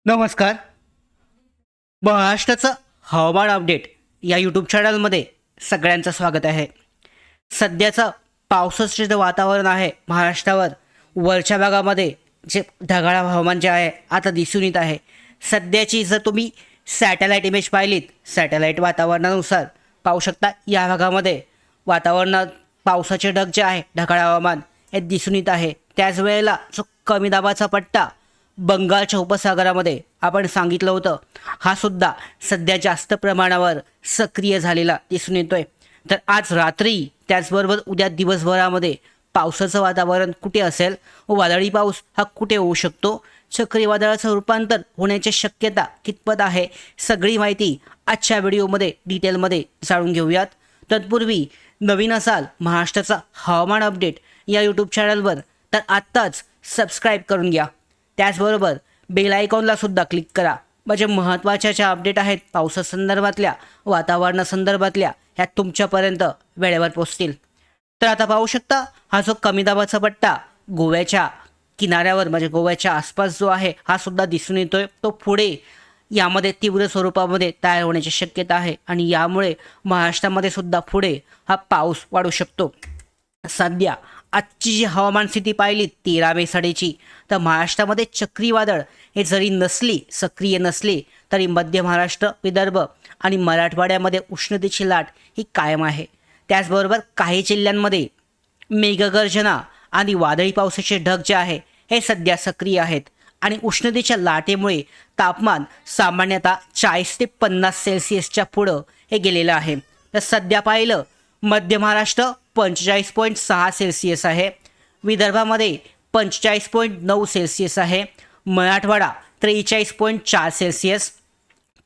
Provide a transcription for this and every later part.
नमस्कार. महाराष्ट्राचं हवामान अपडेट या यूट्यूब चॅनलमध्ये सगळ्यांचं स्वागत आहे. सध्याचं पावसाचं जे वातावरण आहे महाराष्ट्रावर वरच्या भागामध्ये जे ढगाळ हवामान जे आहे आता दिसून येत आहे. सध्याची जर तुम्ही सॅटेलाईट इमेज पाहिलीत, सॅटेलाईट वातावरणानुसार पाहू शकता या भागामध्ये वातावरणात पावसाचे ढग जे आहे ढगाळ हवामान हे दिसून येत आहे. त्याच वेळेला जो कमी दाबाचा पट्टा बंगालच्या उपसागरामध्ये आपण सांगितलं होतं, हा सुद्धा सध्या जास्त प्रमाणावर सक्रिय झालेला दिसून येतोय. तर आज रात्री त्याचबरोबर उद्या दिवसभरामध्ये पावसाचं वातावरण कुठे असेल, वादळी पाऊस हा कुठे होऊ शकतो, चक्रीवादळाचं रूपांतर होण्याची शक्यता कितपत आहे, सगळी माहिती आजच्या व्हिडिओमध्ये डिटेलमध्ये जाणून घेऊयात. तत्पूर्वी नवीन असाल महाराष्ट्राचा हवामान अपडेट या यूट्यूब चॅनलवर तर आत्ताच सबस्क्राईब करून घ्या. त्याचबरोबर बेल आयकॉनला सुद्धा क्लिक करा, म्हणजे महत्त्वाच्या ज्या अपडेट आहेत पावसासंदर्भातल्या, वातावरणासंदर्भातल्या, ह्या तुमच्यापर्यंत वेळेवर पोहोचतील. तर आता पाहू शकता हा जो कमी दाबाचा पट्टा गोव्याच्या किनाऱ्यावर म्हणजे गोव्याच्या आसपास जो आहे हा सुद्धा दिसून येतोय. तो पुढे यामध्ये तीव्र स्वरूपामध्ये तयार होण्याची शक्यता आहे आणि यामुळे महाराष्ट्रामध्ये सुद्धा पुढे हा पाऊस वाढू शकतो. सध्या आजची जी हवामान स्थिती पाहिली 13 मे साडेची, तर महाराष्ट्रामध्ये चक्रीवादळ हे जरी सक्रिय नसले तरी मध्य महाराष्ट्र, विदर्भ आणि मराठवाड्यामध्ये उष्णतेची लाट ही कायम आहे. त्याचबरोबर काही जिल्ह्यांमध्ये मेघगर्जना आणि वादळी पावसाचे ढग जे आहे हे सध्या सक्रिय आहेत आणि उष्णतेच्या लाटेमुळे तापमान सामान्यतः 40 ते 50 सेल्सिअसच्या पुढं हे गेलेलं आहे. तर सध्या पाहिलं मध्य महाराष्ट्र 45.6 सेल्सिअस आहे, विदर्भामध्ये 45.9 सेल्सिअस आहे, मराठवाडा 43.4 सेल्सिअस,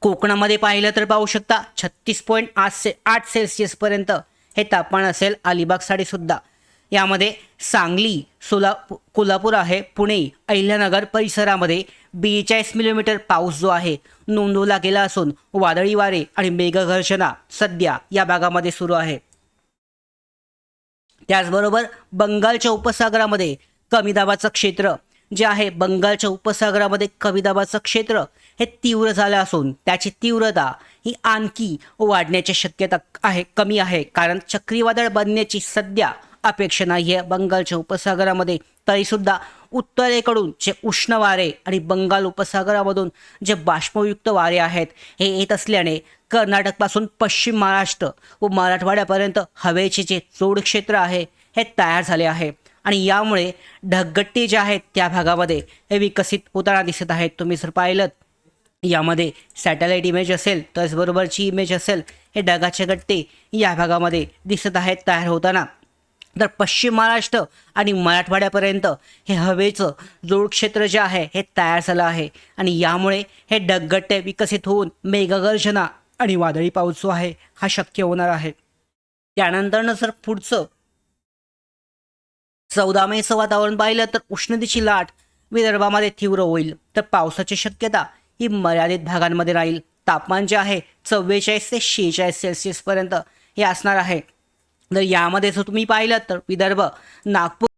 कोकणामध्ये पाहिलं तर पाहू शकता 36.8 सेल्सिअसपर्यंत हे तापमान असेल. अलिबाग साडीसुद्धा यामध्ये सांगली, कोल्हापूर आहे, पुणे, अहिल्यानगर परिसरामध्ये 42 मिलीमीटर पाऊस जो आहे नोंदवला गेला असून वादळी वारे आणि मेघगर्जना सध्या या भागामध्ये सुरू आहे. त्याचबरोबर बंगालच्या उपसागरामध्ये कमी दाबाचं क्षेत्र जे आहे, बंगालच्या उपसागरामध्ये कमी दाबाचं क्षेत्र हे तीव्र झालं असून त्याची तीव्रता ही आणखी वाढण्याची शक्यता आहे, कमी आहे, कारण चक्रीवादळ बनण्याची सध्या अपेक्षा नाही आहे बंगालच्या उपसागरामध्ये. तरीसुद्धा उत्तरेकडून जे उष्ण वारे आणि बंगाल उपसागरामधून जे बाष्पयुक्त वारे आहेत हे येत असल्याने कर्नाटकपासून पश्चिम महाराष्ट्र व मराठवाड्यापर्यंत हवेचे जे जोडक्षेत्र आहे हे तयार झाले आहे आणि यामुळे ढगगट्टी जे आहेत त्या भागामध्ये हे विकसित होताना दिसत आहेत. तुम्ही जर पाहिलं यामध्ये सॅटेलाईट इमेज असेल, त्याचबरोबरची इमेज असेल, हे ढगाचे गट्टे या भागामध्ये दिसत आहेत तयार होताना. तर पश्चिम महाराष्ट्र आणि मराठवाड्यापर्यंत हे हवेचं जोडक्षेत्र जे आहे हे तयार झालं आहे आणि यामुळे हे ढगगट्टे विकसित होऊन मेघगर्जना आणि वादळी पाऊस जो आहे हा शक्य होणार आहे. त्यानंतरनं जर पुढचं 14 मेचं वातावरण पाहिलं तर उष्णतेची लाट विदर्भामध्ये तीव्र होईल, तर पावसाची शक्यता ही मर्यादित भागांमध्ये राहील. तापमान जे आहे 44 ते 46 सेल्सिअसपर्यंत हे असणार आहे. तर यामध्ये जर तुम्ही पाहिलं तर विदर्भ, नागपूर